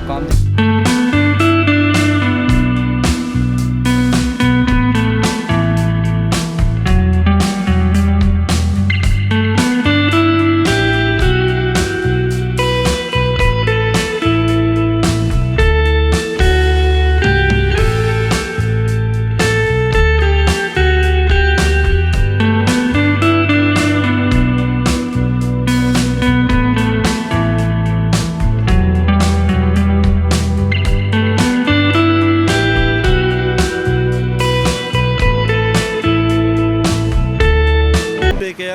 काम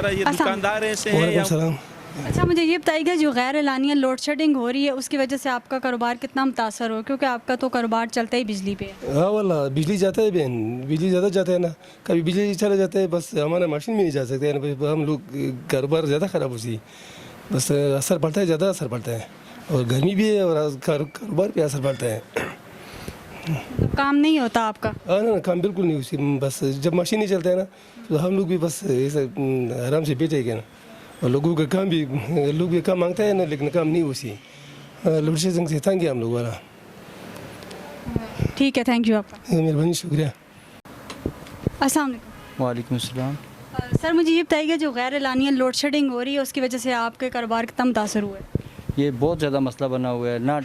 ये दुकानदार ऐसे हैं या अच्छा, मुझे ये बताइएगा जो गैर एलानिया लोड शेडिंग हो रही है उसकी वजह से आपका कारोबार कितना मुतासर हो, क्योंकि आपका तो कारोबार चलता ही बिजली पे है। हाँ वाला बिजली जाता है बहन, बिजली ज़्यादा जाता है ना, कभी बिजली चला जाता है, बस हमारा मशीन में नहीं जा सकते हैं, हम लोग कारोबार ज़्यादा ख़राब होती, बस असर पड़ता है, ज़्यादा असर पड़ता है, और गर्मी भी है और कारोबार पे असर पड़ता है। मतलब काम नहीं होता आपका? हाँ ना, काम बिल्कुल नहीं उसी, बस जब मशीन नहीं चलता है ना तो हम लोग भी बस ऐसा आराम से बैठेंगे ना, और लोगों का काम भी, लोग भी काम मांगता है ना, लेकिन काम नहीं उसी लोड शेडिंग से तंग है हम लोग वाला। ठीक है, थैंक यू आपका, मेहरबानी, शुक्रिया। अस्सलाम वालेकुम। वालेकुम सलाम। सर मुझे ये बताइएगा जो गैर एलानिया लोड शेडिंग हो रही है उसकी वजह से आपके कारोबार कितना मुतासर हुआ है? ये बहुत ज़्यादा मसला बना हुआ है ना,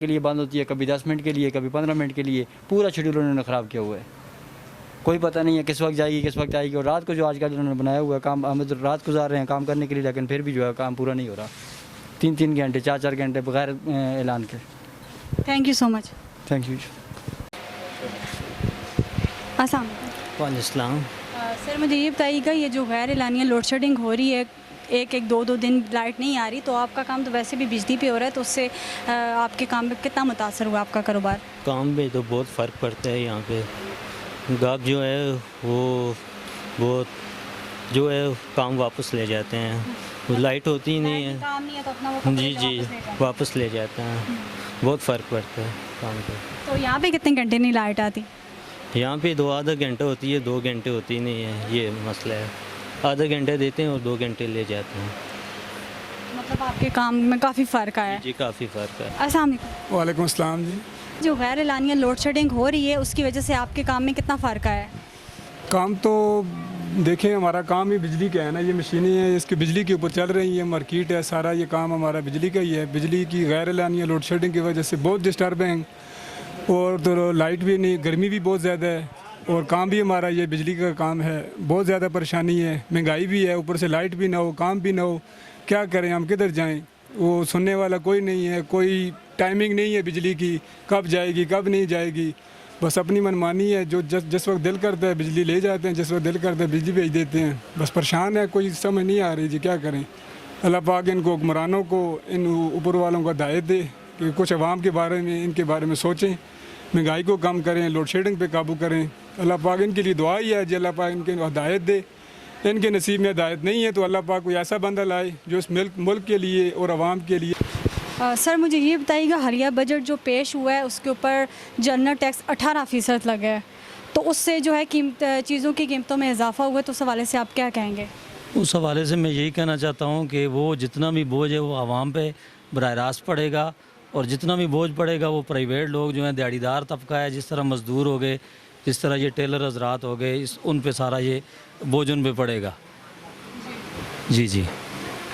के लिए बंद होती है, कभी 10 मिनट के लिए, कभी 15 मिनट के लिए, पूरा शेड्यूल उन्होंने ख़राब किया हुआ है। कोई पता नहीं है किस वक्त जाएगी, किस वक्त आएगी, और रात को जो आजकल उन्होंने बनाया हुआ है काम, हम तो रात गुजार रहे हैं काम करने के लिए, लेकिन फिर भी जो है काम पूरा नहीं हो रहा, 3-3 घंटे 4-4 घंटे बगैर ऐलान के। Thank you so much. Thank you. अस्सलाम वालेकुम। सर मुझे ये बताइएगा ये जो गैर एलानिया लोड शेडिंग हो रही है, एक 2 दिन लाइट नहीं आ रही, तो आपका काम तो वैसे भी बिजली पे हो रहा है, तो उससे आपके काम पे कितना मुतासर हुआ आपका कारोबार? काम में तो बहुत फ़र्क पड़ता है। यहाँ पे गाहक जो है वो बहुत जो है काम वापस ले जाते हैं, वो लाइट होती ही नहीं है, काम नहीं है तो अपना वो जी वापस ले जाते हैं, बहुत फ़र्क पड़ता है काम पे। तो यहाँ पे कितने घंटे नहीं लाइट आती? यहाँ पे 2 आधा घंटे होती है, 2 घंटे होती नहीं है, ये मसला है। आधा घंटे देते हैं और 2 घंटे ले जाते हैं। मतलब आपके काम में काफ़ी फ़र्क आया है? जी काफ़ी फ़र्क है। अस्सलाम वालेकुम। वालेकुम अस्सलाम जी। जो गैर एलानिया लोड शेडिंग हो रही है उसकी वजह से आपके काम में कितना फ़र्क आया है? काम तो देखें, हमारा काम ही बिजली का है ना, ये मशीनें हैं इसकी बिजली के ऊपर चल रही है, मार्केट है, सारा ये काम हमारा बिजली का ही है। बिजली की गैर एलानिया लोड शेडिंग की वजह से बहुत डिस्टर्ब हैं, और तो लाइट भी नहीं, गर्मी भी बहुत ज़्यादा है, और काम भी हमारा ये बिजली का काम है, बहुत ज़्यादा परेशानी है, महंगाई भी है, ऊपर से लाइट भी ना हो, काम भी ना हो, क्या करें, हम किधर जाएं? वो सुनने वाला कोई नहीं है, कोई टाइमिंग नहीं है बिजली की, कब जाएगी कब नहीं जाएगी, बस अपनी मनमानी है, जो जिस वक्त दिल करता है बिजली ले जाते हैं, जिस वक्त दिल करता है बिजली भेज देते हैं, बस परेशान है, कोई समझ नहीं आ रही जी, क्या करें। अल्लाह पाक इनको हुक्मरानों को, इन ऊपर वालों को हिदायत दे कि कुछ अवाम के बारे में, इनके बारे में सोचें, महंगाई को कम करें, लोड शेडिंग पे काबू करें। अल्लाह पाक इनके लिए दुआ ही है जी, अल्लाह पाक इनके हिदायत दे। इनके नसीब में हिदायत नहीं है तो अल्लाह पाक कोई ऐसा बंदा लाए जो इस मुल्क के लिए और आवाम के लिए। सर मुझे ये बताइएगा हालिया बजट जो पेश हुआ है उसके ऊपर जनरल टैक्स 18% लगा है, तो उससे जो है चीज़ों की कीमतों में इजाफा हुआ है, तो उस हवाले से आप क्या कहेंगे? उस हवाले से मैं यही कहना चाहता हूँ कि वो जितना भी बोझ है वो आवाम पे बराह रास्त पड़ेगा, और जितना भी बोझ पड़ेगा वो प्राइवेट लोग जो हैं, दिहाड़ीदार तबका है, जिस तरह मज़दूर हो गए, जिस तरह ये टेलर हजरात हो गए, उन पे सारा ये बोझ उन पे पड़ेगा। जी जी।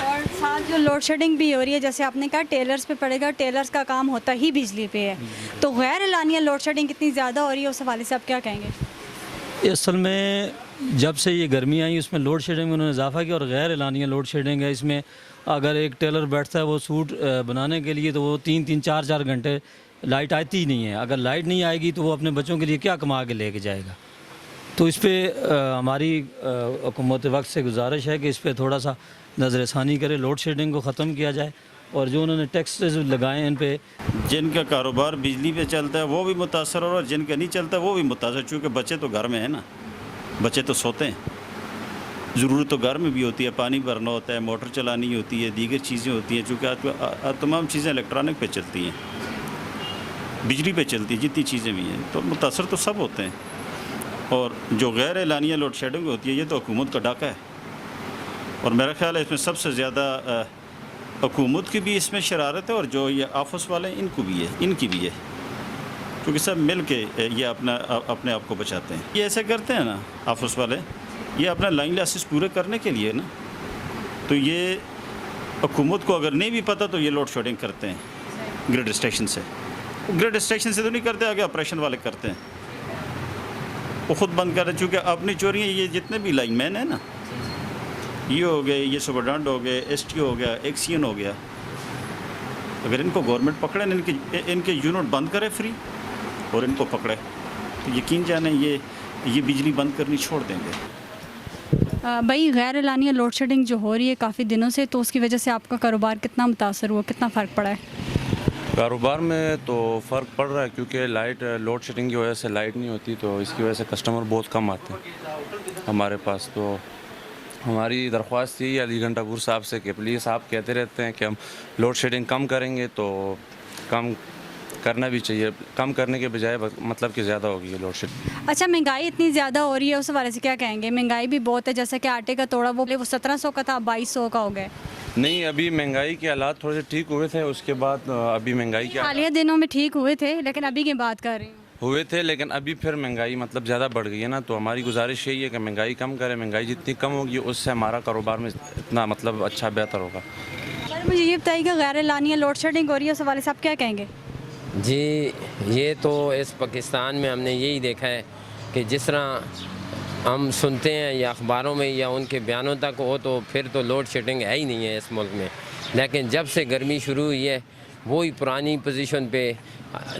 और साथ जो लोड शेडिंग भी हो रही है, जैसे आपने कहा टेलर्स पे पड़ेगा, टेलर्स का काम होता ही बिजली पे है, तो गैर एलानिया लोड शेडिंग कितनी ज़्यादा हो रही है, उस हवाले से आप क्या कहेंगे? असल में जब से ये गर्मी आई उसमें लोड शेडिंग में उन्होंने इजाफा किया, और गैर एलानिया लोड शेडिंग है, इसमें अगर एक टेलर बैठता है वो सूट बनाने के लिए, तो वो 3-3 4-4 घंटे लाइट आती ही नहीं है। अगर लाइट नहीं आएगी तो वो अपने बच्चों के लिए क्या कमा के लेके जाएगा? तो इस पर हमारी हुकूमत वक्त से गुजारिश है कि इस पर थोड़ा सा नज़रसानी करे, लोड शेडिंग को ख़त्म किया जाए, और जो उन्होंने टैक्स लगाए इन पे, जिनका कारोबार बिजली पे चलता है वो भी मुतासर हो रहा है, जिनका नहीं चलता वो भी मुतासर, चूँकि बच्चे तो घर में है ना, बच्चे तो सोते हैं, ज़रूरत तो घर में भी होती है, पानी भरना होता है, मोटर चलानी होती है, दीगर चीज़ें होती हैं, चूँकि आज तमाम चीज़ें इलेक्ट्रॉनिक पे चलती हैं, बिजली पे चलती है, जितनी चीज़ें भी हैं, तो मुतासर तो सब होते हैं। और जो गैर एलानिया लोड शेडिंग होती है ये तो हुकूमत का डाका है, और मेरा ख्याल है इसमें सबसे ज़्यादा हुकूमत की भी इसमें शरारत है और जो ये ऑफिस वाले हैं इनको भी है, इनकी भी है, क्योंकि सब मिल के ये अपने आप को बचाते हैं। ये ऐसे करते हैं ना ऑफिस वाले, ये अपना लाइन लॉसेस पूरे करने के लिए ना, तो ये हुकूमत को अगर नहीं भी पता तो ये लोड शेडिंग करते हैं ग्रिड स्टेशन से। ग्रिड स्टेशन से तो नहीं करते, आगे ऑपरेशन वाले करते हैं, वो खुद बंद कर रहे, चूँकि अपनी चोरियाँ ये जितने भी लाइनमैन हैं ना, ये हो गए, ये सुपरडेंट हो गए, STO हो गया, एक्सीएन हो गया, अगर इनको गवर्नमेंट पकड़े ना, इनके यूनिट बंद करे फ्री और इनको पकड़े तो यकीन जाने ये बिजली बंद करनी छोड़ देंगे। भाई गैर एलानिया लोड शेडिंग जो हो रही है काफ़ी दिनों से, तो उसकी वजह से आपका कारोबार कितना मुतासर हुआ, कितना फ़र्क पड़ा है? कारोबार में तो फ़र्क पड़ रहा है, क्योंकि लाइट लोड शेडिंग की वजह से लाइट नहीं होती, तो इसकी वजह से कस्टमर बहुत कम आते हैं हमारे पास। तो हमारी दरख्वास्त यही है अली घंटापुर साहब से कि प्लीज़, आप कहते रहते हैं कि हम लोड शेडिंग कम करेंगे, तो कम करना भी चाहिए, कम करने के बजाय मतलब कि ज़्यादा होगी लोड शेडिंग। अच्छा, महंगाई इतनी ज़्यादा हो रही है, उस हवाले से क्या कहेंगे? महंगाई भी बहुत है, जैसे कि आटे का तोड़ा वो 1700 का था, 2200 का हो गया। नहीं, अभी महंगाई के हालात थोड़े से ठीक हुए थे, उसके बाद अभी महंगाई के हालिया दिनों में ठीक हुए थे, लेकिन अभी की बात कर रही हूँ। हुए थे, लेकिन अभी फिर महंगाई मतलब ज़्यादा बढ़ गई है ना, तो हमारी गुजारिश यही है कि महंगाई कम करें। महंगाई जितनी कम होगी उससे हमारा कारोबार में इतना मतलब अच्छा बेहतर होगा। सर मुझे ये बताइए, गैर एलानिया लोड शेडिंग हो रही है, उस हवाले से आप क्या कहेंगे? जी, ये तो इस पाकिस्तान में हमने यही देखा है कि जिस तरह हम सुनते हैं या अखबारों में या उनके बयानों तक हो, तो फिर तो लोड शेडिंग है ही नहीं है इस मुल्क में। लेकिन जब से गर्मी शुरू हुई है, वही पुरानी पोजीशन पे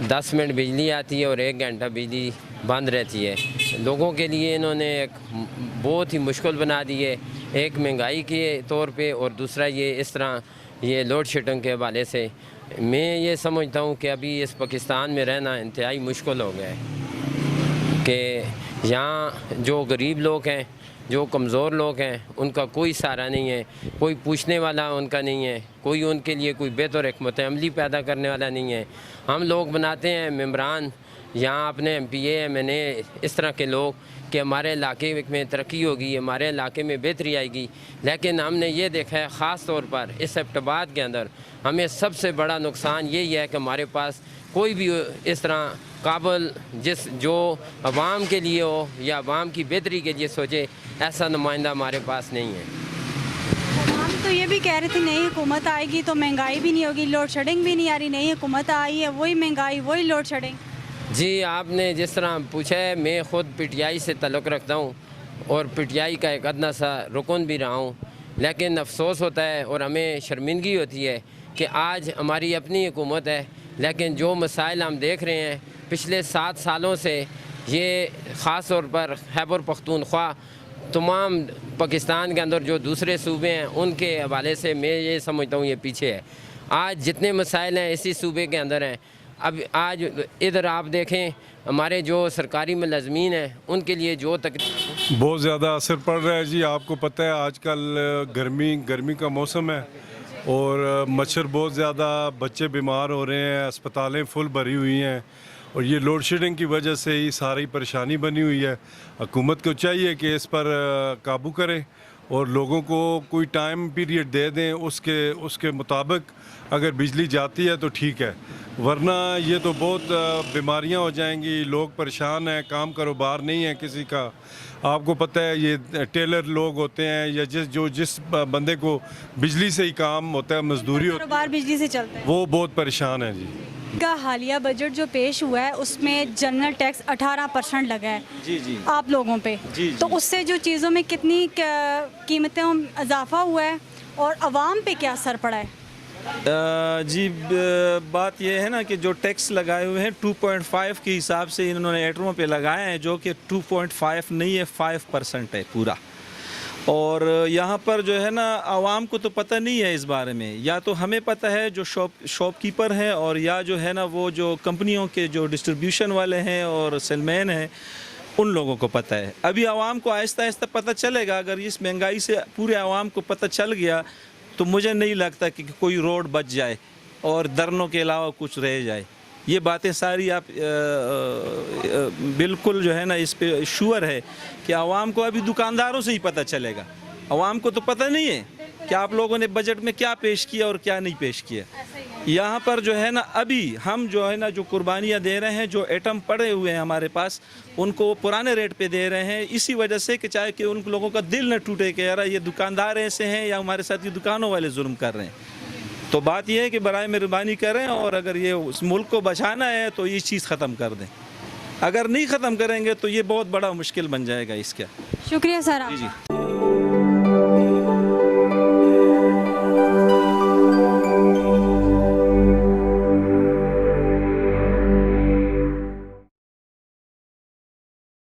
10 मिनट बिजली आती है और 1 घंटा बिजली बंद रहती है। लोगों के लिए इन्होंने एक बहुत ही मुश्किल बना दी है, एक महंगाई के तौर पे, और दूसरा ये इस तरह ये लोड शेडिंग के हवाले से मैं ये समझता हूँ कि अभी इस पाकिस्तान में रहना इंतहाई मुश्किल हो गया है, कि यहाँ जो गरीब लोग हैं, जो कमज़ोर लोग हैं, उनका कोई सहारा नहीं है, कोई पूछने वाला उनका नहीं है, कोई उनके लिए कोई बेहतर हिकमत अमली पैदा करने वाला नहीं है। हम लोग बनाते हैं मेम्बरान यहाँ अपने MPA MNA इस तरह के लोग कि हमारे इलाके में तरक्की होगी, हमारे इलाके में बेहतरी आएगी, लेकिन हमने ये देखा है ख़ास तौर पर इस एबटाबाद के अंदर हमें सबसे बड़ा नुकसान यही है कि हमारे पास कोई भी इस तरह काबिल जो अवाम के लिए हो या अवाम की बेहतरी के लिए सोचे, ऐसा नुमाइंदा हमारे पास नहीं है। हम तो ये भी कह रहे थे नई हुकूमत आएगी तो महंगाई भी नहीं होगी, लोड शेडिंग भी नहीं आ रही, नई हुकूमत आई है वही महंगाई वही लोड शेडिंग। जी, आपने जिस तरह पूछा है, मैं ख़ुद PTI से ताल्लुक़ रखता हूँ और PTI का एक अदना सा रुकन भी रहा हूँ, लेकिन अफसोस होता है और हमें शर्मिंदगी होती है कि आज हमारी अपनी हुकूमत है, लेकिन जो मसाइल हम देख रहे हैं पिछले 7 सालों से, ये ख़ास तौर पर खैबर पख्तूनख्वा तमाम पाकिस्तान के अंदर जो दूसरे सूबे हैं उनके हवाले से मैं ये समझता हूँ ये पीछे है। आज जितने मसाइल हैं इसी सूबे के अंदर हैं। अब आज इधर आप देखें, हमारे जो सरकारी मुलाजमीन हैं उनके लिए जो तकलीफ बहुत ज़्यादा असर पड़ रहा है। जी, आपको पता है आजकल गर्मी का मौसम है और मच्छर बहुत ज़्यादा, बच्चे बीमार हो रहे हैं, अस्पतालें फुल भरी हुई हैं और ये लोड शेडिंग की वजह से ही सारी परेशानी बनी हुई है। हुकूमत को चाहिए कि इस पर काबू करें और लोगों को कोई टाइम पीरियड दे दें, उसके मुताबिक अगर बिजली जाती है तो ठीक है, वरना ये तो बहुत बीमारियां हो जाएंगी, लोग परेशान हैं, काम कारोबार नहीं है किसी का। आपको पता है ये टेलर लोग होते हैं या जिस बंदे को बिजली से ही काम होता है, मजदूरी होती कारोबार बिजली से चलता है, वो बहुत परेशान है। जी, का हालिया बजट जो पेश हुआ है उसमें जनरल टैक्स 18% लगा है जी आप लोगों पे, तो उससे जो चीज़ों में कितनी कीमतें इजाफा हुआ है और आवाम पे क्या असर पड़ा है? जी, बात यह है ना कि जो टैक्स लगाए हुए हैं 2.5 के हिसाब से इन्होंने एटमों पे लगाए हैं, जो कि 2.5 नहीं है, 5% है पूरा। और यहाँ पर जो है ना आवाम को तो पता नहीं है इस बारे में, या तो हमें पता है जो शॉपकीपर हैं, और या जो है ना वो जो कंपनियों के जो डिस्ट्रीब्यूशन वाले हैं और सेलमैन हैं उन लोगों को पता है। अभी आवाम को आहिस्ता आहिस्ता पता चलेगा। अगर इस महंगाई से पूरे आवाम को पता चल गया तो मुझे नहीं लगता कि कोई रोड बच जाए और धरनों के अलावा कुछ रह जाए। ये बातें सारी आप बिल्कुल जो है ना इस पे श्योर है कि आवाम को अभी दुकानदारों से ही पता चलेगा, आवाम को तो पता नहीं है कि आप लोगों ने बजट में क्या पेश किया और क्या नहीं पेश किया। यहाँ पर जो है ना अभी हम जो है ना जो कुर्बानियाँ दे रहे हैं, जो आइटम पड़े हुए हैं हमारे पास, उनको पुराने रेट पे दे रहे हैं, इसी वजह से कि चाहे कि उन लोगों का दिल न टूटे कि यार ये दुकानदार ऐसे हैं या हमारे साथ ये दुकानों वाले जुल्म कर रहे हैं। तो बात यह है कि बराए मेहरबानी करें और अगर ये उस मुल्क को बचाना है तो ये चीज़ ख़त्म कर दें। अगर नहीं ख़त्म करेंगे तो ये बहुत बड़ा मुश्किल बन जाएगा इसका। शुक्रिया सर आप। जी।